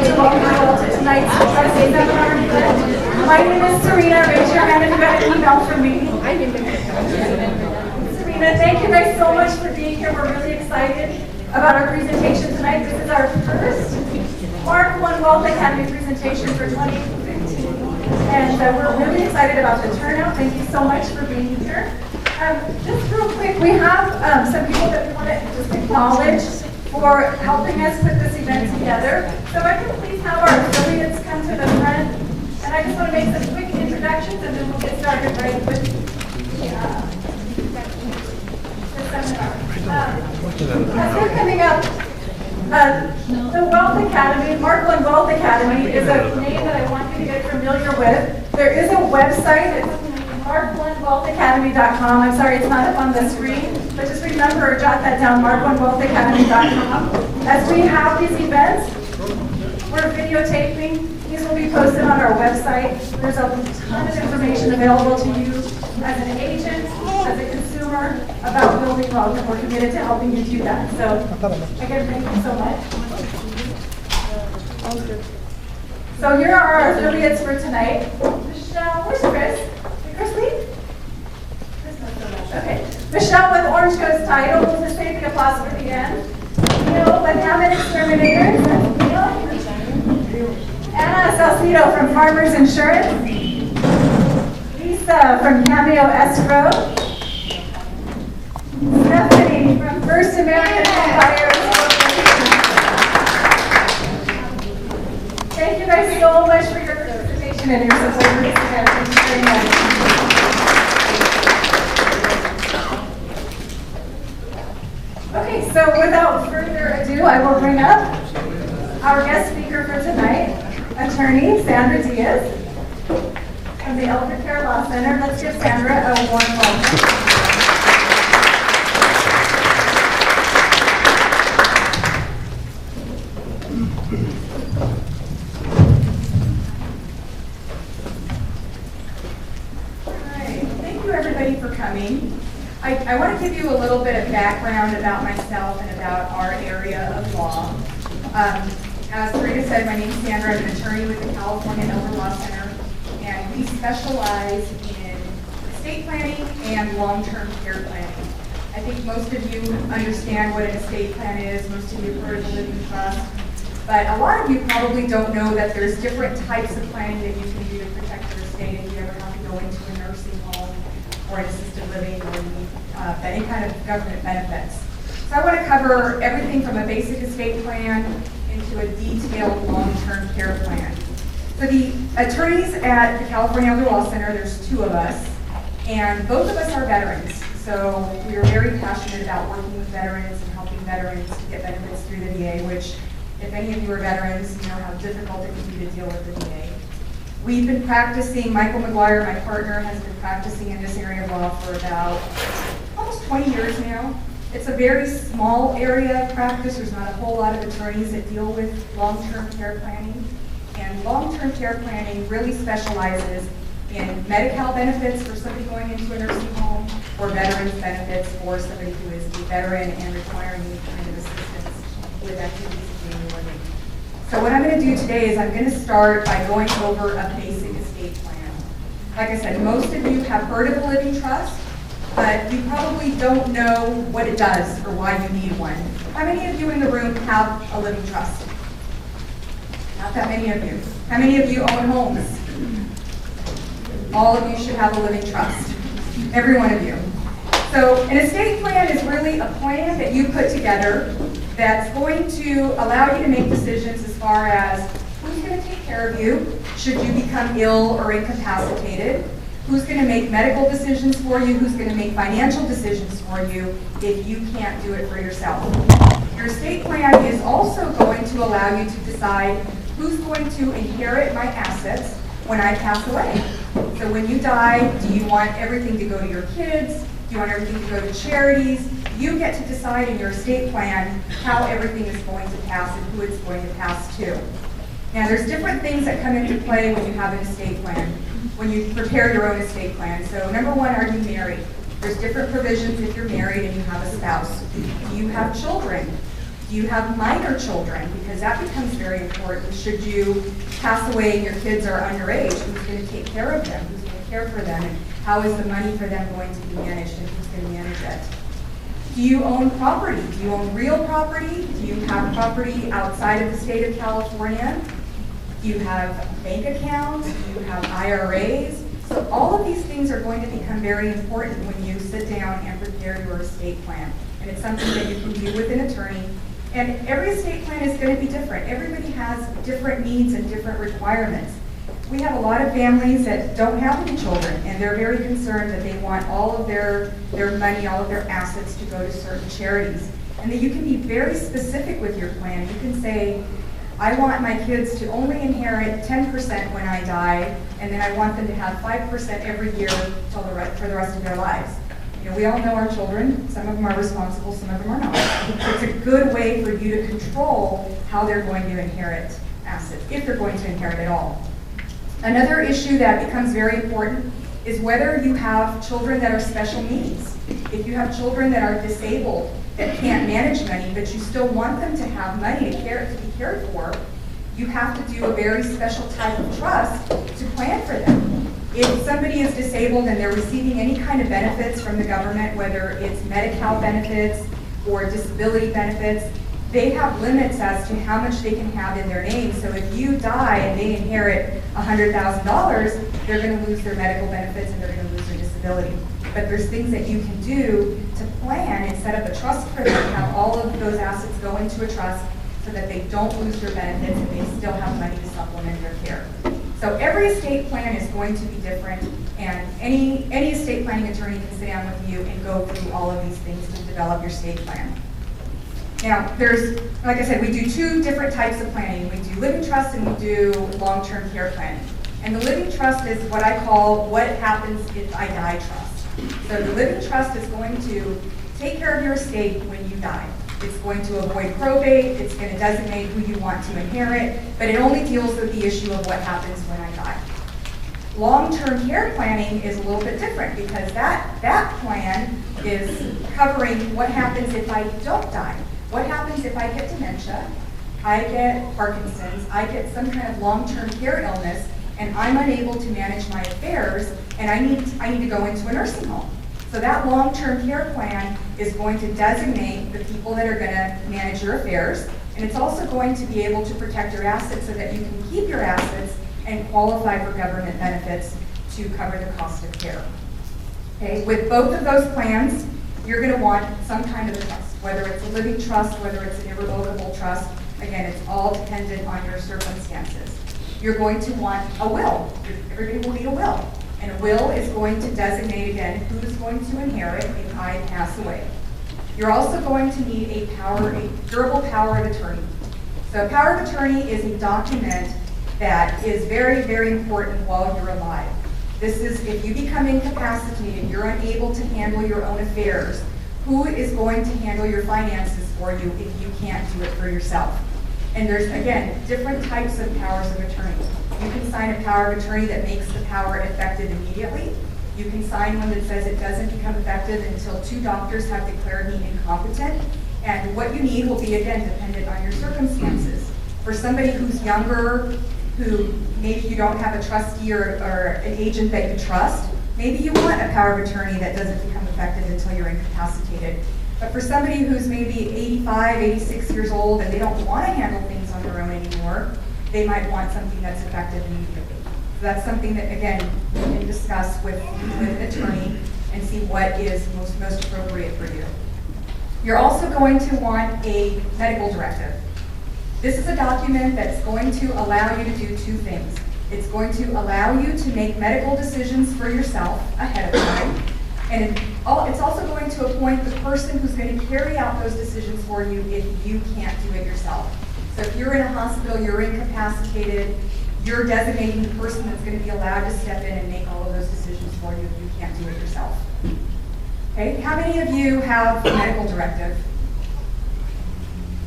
to welcome you all to tonight's trustee seminar. My name is Serena. Raise your hand if you got an email from me. Serena, thank you guys so much for being here. We're really excited about our presentation tonight. This is our first Mark One Wealth Academy presentation for 2015. And we're really excited about the turnout. Thank you so much for being here. Just real quick, we have some people that we want to just acknowledge for helping us put this event together. So if I can please have our affiliates come to the front. And I just want to make some quick introductions and then we'll get started right with the seminar. As we're coming up, the Wealth Academy, Mark One Wealth Academy is a name that I want you to get familiar with. There is a website, it's mark1wealthacademy.com. I'm sorry it's not up on the screen, but just remember or jot that down, mark1wealthacademy.com. As we have these events, we're videotaping. These will be posted on our website. There's a ton of information available to you as an agent, as a consumer, about building wealth, and we're committed to helping you do that. So, again, thank you so much. So here are our affiliates for tonight. Michelle, where's Chris? Did Chris leave? Chris knows so much. Okay. Michelle with Orange Coast Title. We'll just save the applause for the end. Neil with Hammond Exterminators. That's Neil. Anna Salcido from Farmers Insurance. Lisa from Cameo Escrow. Stephanie from First American Buyers. Thank you guys so much for your participation and your support. Thank you very much. Okay, so without further ado, I will bring up our guest speaker for tonight, Attorney Sandra Diaz from the Elder Care Law Center. Let's give Sandra a warm welcome. I want to give you a little bit of background about myself and about our area of law. As Serena said, my name is Sandra. I'm an attorney with the California Elder Law Center, and we specialize in estate planning and long-term care planning. I think most of you understand what an estate plan is. Most of you have heard of the living trust. But a lot of you probably don't know that there's different types of planning that you can do to protect your estate if you ever have to go into a nursing home or an assisted living or any kind of government benefits. So I want to cover everything from a basic estate plan into a detailed long-term care plan. So the attorneys at the California Elder Law Center, there's two of us, and both of us are veterans. So we are very passionate about working with veterans and helping veterans to get benefits through the VA, which if any of you are veterans, you know how difficult it can be to deal with the VA. We've been practicing, Michael McGuire, my partner, has been practicing in this area of law for about almost 20 years now. It's a very small area of practice. There's not a whole lot of attorneys that deal with long-term care planning. And long-term care planning really specializes in Medi-Cal benefits for somebody going into a nursing home or veterans benefits for somebody who is a veteran and requiring any kind of assistance with activities of daily living. So what I'm going to do today is I'm going to start by going over a basic estate plan. Like I said, most of you have heard of a living trust, but you probably don't know what it does or why you need one. How many of you in the room have a living trust? Not that many of you. How many of you own homes? All of you should have a living trust. Every one of you. So an estate plan is really a plan that you put together that's going to allow you to make decisions as far as who's going to take care of you should you become ill or incapacitated, who's going to make medical decisions for you, who's going to make financial decisions for you if you can't do it for yourself. Your estate plan is also going to allow you to decide who's going to inherit my assets when I pass away. So when you die, do you want everything to go to your kids? Do you want everything to go to charities? You get to decide in your estate plan how everything is going to pass and who it's going to pass to. Now there's different things that come into play when you have an estate plan, when you prepare your own estate plan. So number one, are you married? There's different provisions if you're married and you have a spouse. Do you have children? Do you have minor children? Because that becomes very important. Should you pass away and your kids are underage, who's going to take care of them? Who's going to care for them? And how is the money for them going to be managed, and who's going to manage it? Do you own property? Do you own real property? Do you have property outside of the state of California? Do you have bank accounts? Do you have IRAs? So all of these things are going to become very important when you sit down and prepare your estate plan. And it's something that you can do with an attorney. And every estate plan is going to be different. Everybody has different needs and different requirements. We have a lot of families that don't have any children, and they're very concerned that they want all of their money, all of their assets to go to certain charities. And that you can be very specific with your plan. You can say, I want my kids to only inherit 10% when I die, and then I want them to have 5% every year for the rest of their lives. You know, we all know our children. Some of them are responsible, some of them are not. It's a good way for you to control how they're going to inherit assets, if they're going to inherit at all. Another issue that becomes very important is whether you have children that are special needs. If you have children that are disabled, that can't manage money, but you still want them to have money to be cared for, you have to do a very special type of trust to plan for them. If somebody is disabled and they're receiving any kind of benefits from the government, whether it's Medi-Cal benefits or disability benefits, they have limits as to how much they can have in their name. So if you die and they inherit $100,000, they're going to lose their medical benefits and they're going to lose their disability. But there's things that you can do to plan and set up a trust for them, have all of those assets go into a trust so that they don't lose their benefits and they still have money to supplement their care. So every estate plan is going to be different, and any estate planning attorney can sit down with you and go through all of these things to develop your estate plan. Now, there's, like I said, we do two different types of planning. We do living trust and we do long-term care planning. And the living trust is what I call what happens if I die trust. So the living trust is going to take care of your estate when you die. It's going to avoid probate, it's going to designate who you want to inherit, but it only deals with the issue of what happens when I die. Long-term care planning is a little bit different because that plan is covering what happens if I don't die. What happens if I get dementia, I get Parkinson's, I get some kind of long-term care illness, and I'm unable to manage my affairs, and I need to go into a nursing home. So that long-term care plan is going to designate the people that are going to manage your affairs, and it's also going to be able to protect your assets so that you can keep your assets and qualify for government benefits to cover the cost of care. Okay, with both of those plans, you're going to want some kind of a trust, whether it's a living trust, whether it's an irrevocable trust. Again, it's all dependent on your circumstances. You're going to want a will. Everybody will need a will. And a will is going to designate, again, who is going to inherit if I pass away. You're also going to need a durable power of attorney. So a power of attorney is a document that is very, very important while you're alive. This is if you become incapacitated, you're unable to handle your own affairs, who is going to handle your finances for you if you can't do it for yourself? And there's, again, different types of powers of attorney. You can sign a power of attorney that makes the power effective immediately. You can sign one that says it doesn't become effective until 2 doctors have declared me incompetent. And what you need will be, again, dependent on your circumstances. For somebody who's younger, who maybe you don't have a trustee or an agent that you trust, maybe you want a power of attorney that doesn't become effective until you're incapacitated. But for somebody who's maybe 85, 86 years old and they don't want to handle things on their own anymore, they might want something that's effective immediately. So that's something that, again, you can discuss with an attorney and see what is most appropriate for you. You're also going to want a medical directive. This is a document that's going to allow you to do 2 things. It's going to allow you to make medical decisions for yourself ahead of time, and it's also going to appoint the person who's going to carry out those decisions for you if you can't do it yourself. So if you're in a hospital, you're incapacitated, you're designating the person that's going to be allowed to step in and make all of those decisions for you if you can't do it yourself. Okay, how many of you have a medical directive?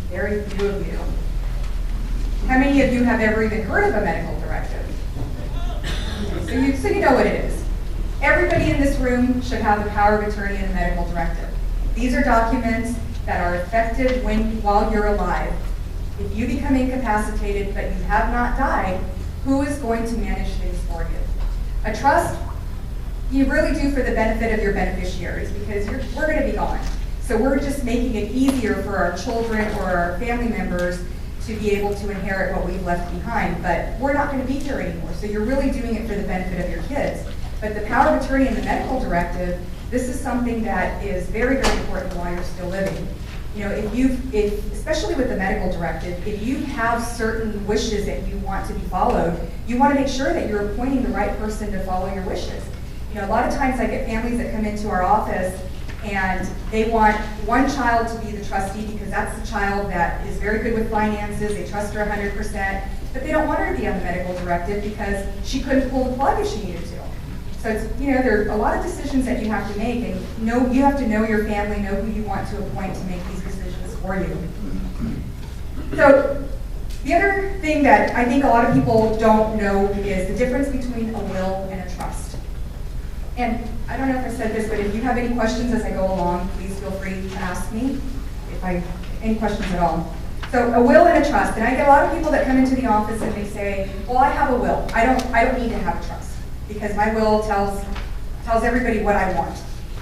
Very few of you. How many of you have ever even heard of a medical directive? So you know what it is. Everybody in this room should have a power of attorney and a medical directive. These are documents that are effective while you're alive. If you become incapacitated but you have not died, who is going to manage things for you? A trust, you really do for the benefit of your beneficiaries, because we're going to be gone. So we're just making it easier for our children or our family members to be able to inherit what we've left behind, but we're not going to be here anymore. So you're really doing it for the benefit of your kids. But the power of attorney and the medical directive, this is something that is very, very important while you're still living. You know, especially with the medical directive, if you have certain wishes that you want to be followed, you want to make sure that you're appointing the right person to follow your wishes. You know, a lot of times I get families that come into our office and they want one child to be the trustee because that's the child that is very good with finances, they trust her 100%, but they don't want her to be on the medical directive because she couldn't pull the plug if she needed to. So it's, you know, there are a lot of decisions that you have to make, and you have to know your family, know who you want to appoint to make these decisions for you. So the other thing that I think a lot of people don't know is the difference between a will and a trust. And I don't know if I said this, but if you have any questions as I go along, please feel free to ask me any questions at all. So a will and a trust, and I get a lot of people that come into the office and they say, well, I have a will. I don't need to have a trust, because my will tells everybody what I want.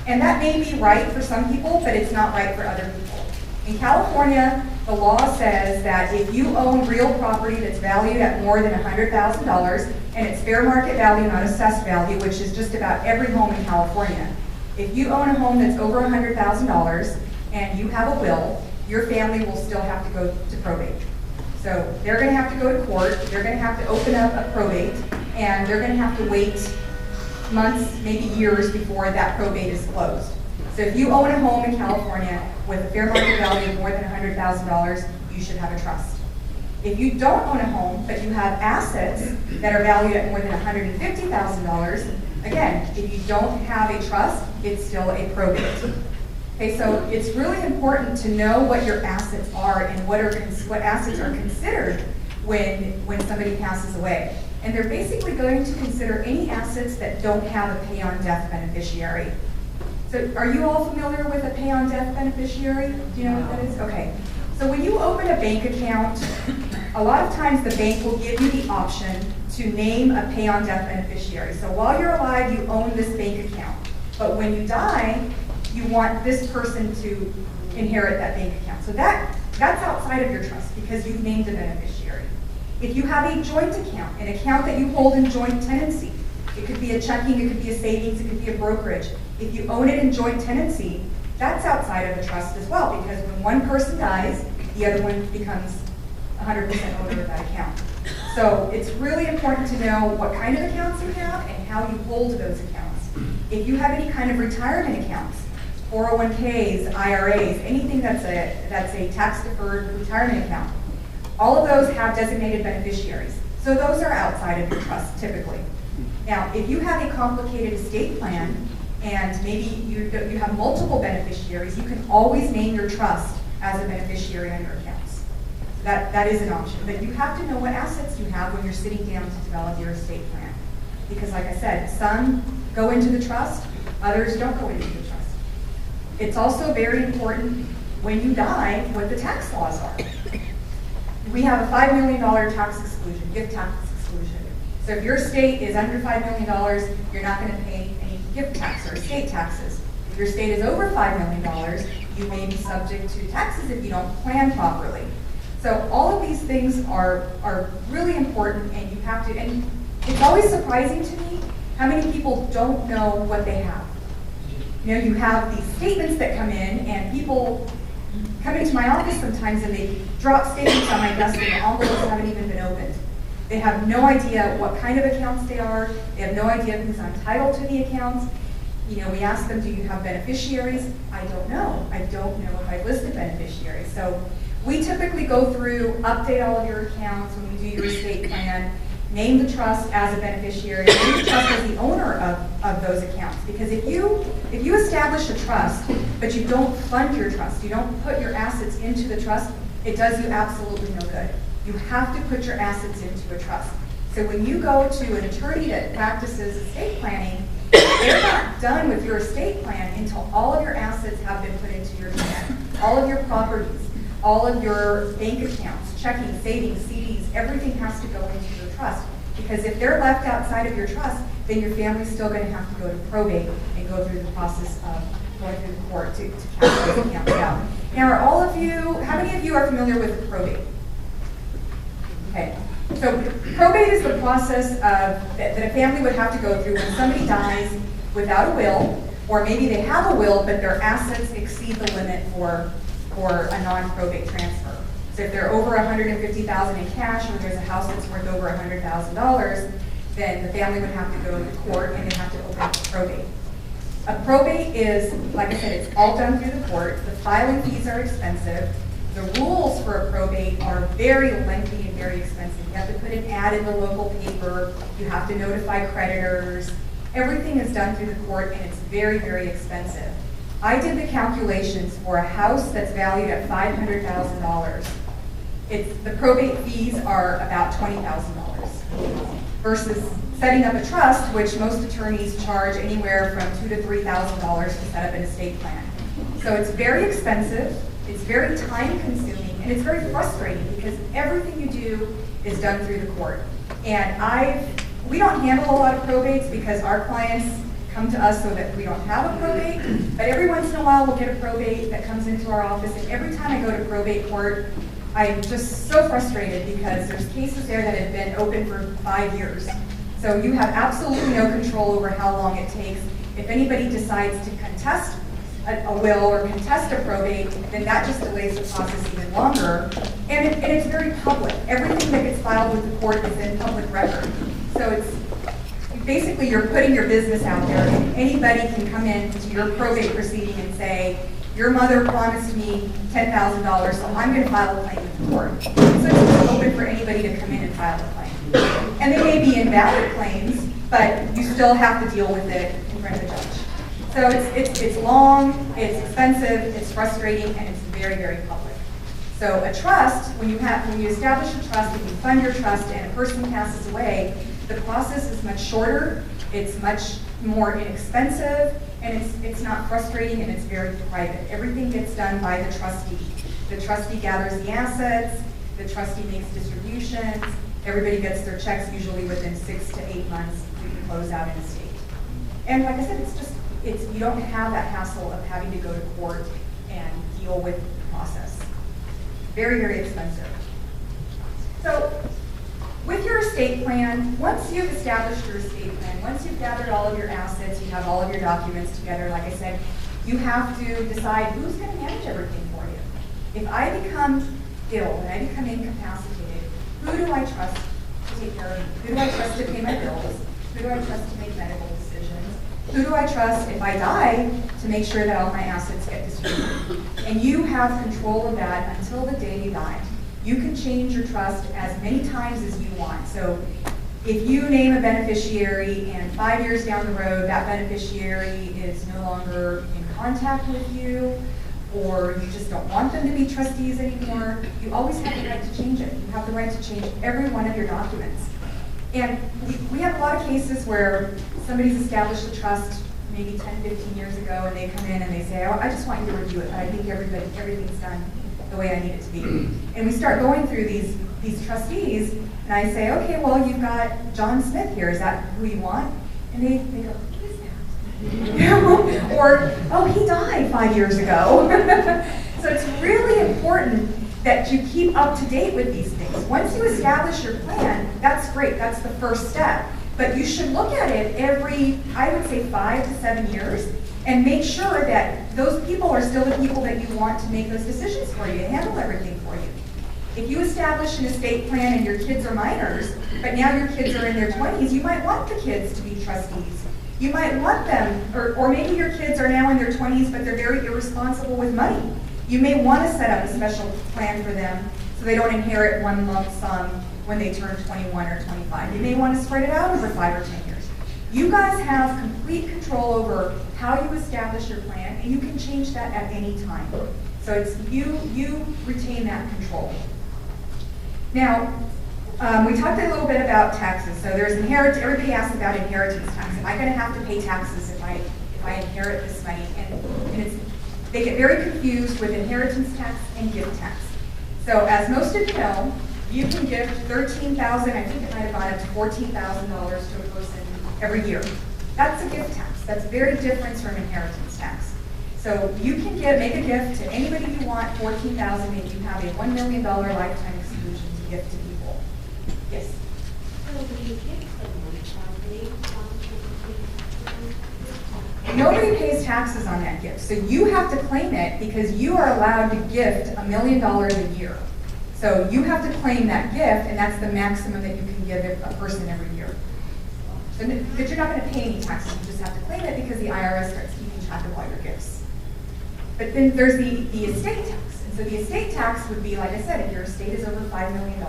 And that may be right for some people, but it's not right for other people. In California, the law says that if you own real property that's valued at more than $100,000, and it's fair market value, not assessed value, which is just about every home in California. If you own a home that's over $100,000 and you have a will, your family will still have to go to probate. So they're going to have to go to court, they're going to have to open up a probate, and they're going to have to wait months, maybe years, before that probate is closed. So if you own a home in California with a fair market value of more than $100,000, you should have a trust. If you don't own a home, but you have assets that are valued at more than $150,000, again, if you don't have a trust, it's still a probate. Okay, so it's really important to know what your assets are and what assets are considered when somebody passes away. And they're basically going to consider any assets that don't have a pay-on-death beneficiary. So are you all familiar with a pay-on-death beneficiary? Do you know what that is? Okay. So when you open a bank account, a lot of times the bank will give you the option to name a pay-on-death beneficiary. So while you're alive, you own this bank account. But when you die, you want this person to inherit that bank account. So that's outside of your trust because you've named a beneficiary. If you have a joint account, an account that you hold in joint tenancy, it could be a checking, it could be a savings, it could be a brokerage. If you own it in joint tenancy, that's outside of a trust as well, because when one person dies, the other one becomes 100% owner of that account. So it's really important to know what kind of accounts you have and how you hold those accounts. If you have any kind of retirement accounts, 401ks, IRAs, anything that's a tax-deferred retirement account, all of those have designated beneficiaries. So those are outside of your trust, typically. Now, if you have a complicated estate plan, and maybe you have multiple beneficiaries, you can always name your trust as a beneficiary on your accounts. That is an option, but you have to know what assets you have when you're sitting down to develop your estate plan. Because like I said, some go into the trust, others don't go into the trust. It's also very important when you die what the tax laws are. We have a $5 million tax exclusion, gift tax exclusion. So if your estate is under $5 million, you're not going to pay any gift tax or estate taxes. If your estate is over $5 million, you may be subject to taxes if you don't plan properly. So all of these things are really important, and you have to, and it's always surprising to me how many people don't know what they have. You know, you have these statements that come in, and people come into my office sometimes and they drop statements on my desk and the envelopes haven't even been opened. They have no idea what kind of accounts they are. They have no idea who's entitled to the accounts. You know, we ask them, do you have beneficiaries? I don't know. I don't know if I've listed beneficiaries. So we typically go through, update all of your accounts when we do your estate plan, name the trust as a beneficiary, name the trust as the owner of those accounts. Because if you establish a trust, but you don't fund your trust, you don't put your assets into the trust, it does you absolutely no good. You have to put your assets into a trust. So when you go to an attorney that practices estate planning, they're not done with your estate plan until all of your assets have been put into your plan. all of your properties, all of your bank accounts, checking, savings, CDs, everything has to go into your trust. Because if they're left outside of your trust, then your family's still going to have to go to probate and go through the process of going through the court to cash those accounts out. Now, are all of you, how many of you are familiar with probate? Okay, so probate is the process that a family would have to go through when somebody dies without a will, or maybe they have a will, but their assets exceed the limit for a non-probate transfer. So if they're over $150,000 in cash, or there's a house that's worth over $100,000, then the family would have to go to court and they have to open probate. A probate is, like I said, it's all done through the court. The filing fees are expensive. The rules for a probate are very lengthy and very expensive. You have to put an ad in the local paper. You have to notify creditors. Everything is done through the court, and it's very, very expensive. I did the calculations for a house that's valued at $500,000. The probate fees are about $20,000 versus setting up a trust, which most attorneys charge anywhere from $2,000 to $3,000 to set up an estate plan. So it's very expensive, it's very time consuming, and it's very frustrating because everything you do is done through the court. And we don't handle a lot of probates because our clients come to us so that we don't have a probate, but every once in a while we'll get a probate that comes into our office, and every time I go to probate court, I'm just so frustrated because there's cases there that have been open for 5 years. So you have absolutely no control over how long it takes. If anybody decides to contest a will or contest a probate, then that just delays the process even longer. And it's very public. Everything that gets filed with the court is in public record. So it's basically you're putting your business out there, and anybody can come into your probate proceeding and say, your mother promised me $10,000, so I'm going to file a claim with the court. So it's open for anybody to come in and file a claim. And they may be invalid claims, but you still have to deal with it in front of the judge. So it's long, it's expensive, it's frustrating, and it's very, very public. So a trust, when you establish a trust and you fund your trust and a person passes away, the process is much shorter, it's much more inexpensive, and it's not frustrating, and it's very private. Everything gets done by the trustee. The trustee gathers the assets, the trustee makes distributions, everybody gets their checks usually within 6 to 8 months you can close out an estate. And like I said, you don't have that hassle of having to go to court and deal with the process. Very, very expensive. So with your estate plan, once you've established your estate plan, once you've gathered all of your assets, you have all of your documents together, like I said, you have to decide who's going to manage everything for you. If I become ill and I become incapacitated, who do I trust to take care of me? Who do I trust to pay my bills? Who do I trust to make medical decisions? Who do I trust if I die to make sure that all my assets get distributed? And you have control of that until the day you die. You can change your trust as many times as you want. So if you name a beneficiary and 5 years down the road, that beneficiary is no longer in contact with you, or you just don't want them to be trustees anymore, you always have the right to change it. You have the right to change every one of your documents. And we have a lot of cases where somebody's established a trust maybe 10, 15 years ago, and they come in and they say, oh, I just want you to review it, but I think everything's done the way I need it to be. And we start going through these trustees, and I say, okay, well, you've got John Smith here. Is that who you want? And they go, who is that? Or, oh, he died 5 years ago. So it's really important that you keep up to date with these things. Once you establish your plan, that's great. That's the first step. But you should look at it every, I would say, 5 to 7 years, and make sure that those people are still the people that you want to make those decisions for you, to handle everything for you. If you establish an estate plan and your kids are minors, but now your kids are in their 20s, you might want the kids to be trustees. You might want them, or maybe your kids are now in their 20s, but they're very irresponsible with money. You may want to set up a special plan for them so they don't inherit one lump sum when they turn 21 or 25. You may want to spread it out over 5 or 10 years. You guys have complete control over how you establish your plan, and you can change that at any time. So it's you retain that control. Now, we talked a little bit about taxes. So there's inheritance. Everybody asks about inheritance tax. Am I going to have to pay taxes if I inherit this money? And it's they get very confused with inheritance tax and gift tax. So as most of you know, you can give $13,000, I think it might have gone up to $14,000 to a person every year. That's a gift tax. That's very different from inheritance tax. So you can make a gift to anybody you want, $14,000, and you have a $1 million lifetime exclusion to gift to people. Yes? So when you give someone property, Nobody pays taxes on that gift. So you have to claim it because you are allowed to gift $1 million a year. So you have to claim that gift, and that's the maximum that you can give a person every year. So, but you're not going to pay any taxes. You just have to claim it because the IRS starts keeping track of all your gifts. But then there's the estate tax. And so the estate tax would be, like I said, if your estate is over $5 million,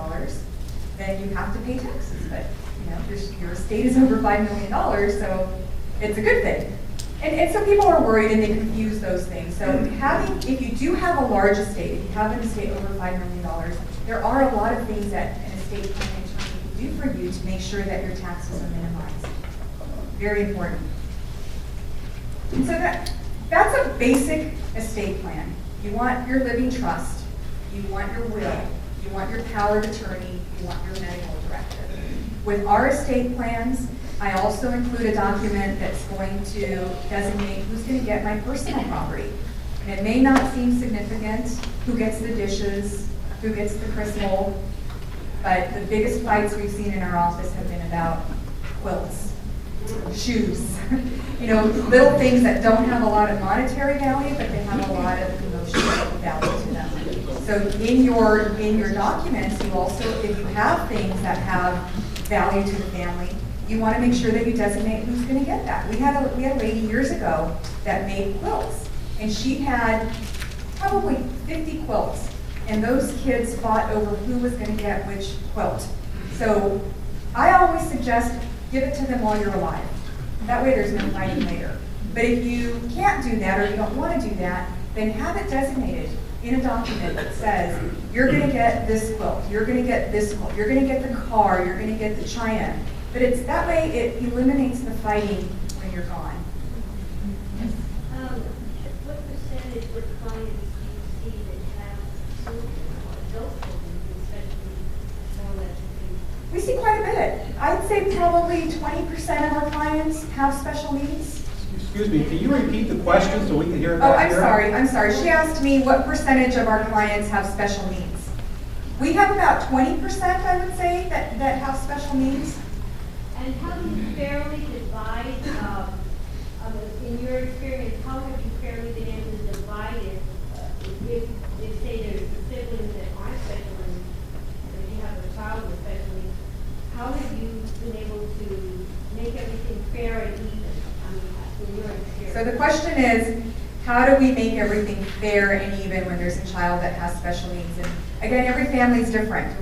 then you have to pay taxes. But you know, your estate is over $5 million, so it's a good thing. And so people are worried and they confuse those things. So if you do have a large estate, if you have an estate over $5 million, there are a lot of things that an estate planning attorney can do for you to make sure that your taxes are minimized. Very important. And so that's a basic estate plan. You want your living trust, you want your will, you want your power of attorney, you want your medical directive. With our estate plans, I also include a document that's going to designate who's going to get my personal property. And it may not seem significant, who gets the dishes, who gets the crystal, but the biggest fights we've seen in our office have been about quilts, shoes, you know, little things that don't have a lot of monetary value, but they have a lot of emotional value to them. So in your documents, you also, if you have things that have value to the family, you want to make sure that you designate who's going to get that. We had a lady years ago that made quilts, and she had probably 50 quilts, and those kids fought over who was going to get which quilt. So I always suggest give it to them while you're alive. That way there's no fighting later. But if you can't do that or you don't want to do that, then have it designated in a document that says, you're going to get this quilt, you're going to get this quilt, you're going to get the car, you're going to get the china. But it's that way it eliminates the fighting when you're gone. What percentage of clients do you see that have children or adult children, especially more or less? We see quite a bit. I'd say probably 20% of our clients have special needs. Excuse me, can you repeat the question so we can hear it Oh, back here? I'm sorry. She asked me what percentage of our clients have special needs. We have about 20%, I would say, that have special needs. And how do you fairly divide, in your experience, how have you fairly been able to divide it? If say there's siblings that aren't special needs, if you have a child with special needs, how have you been able to make everything fair and even? In your experience. So the question is, how do we make everything fair and even when there's a child that has special needs? And again, every family is different.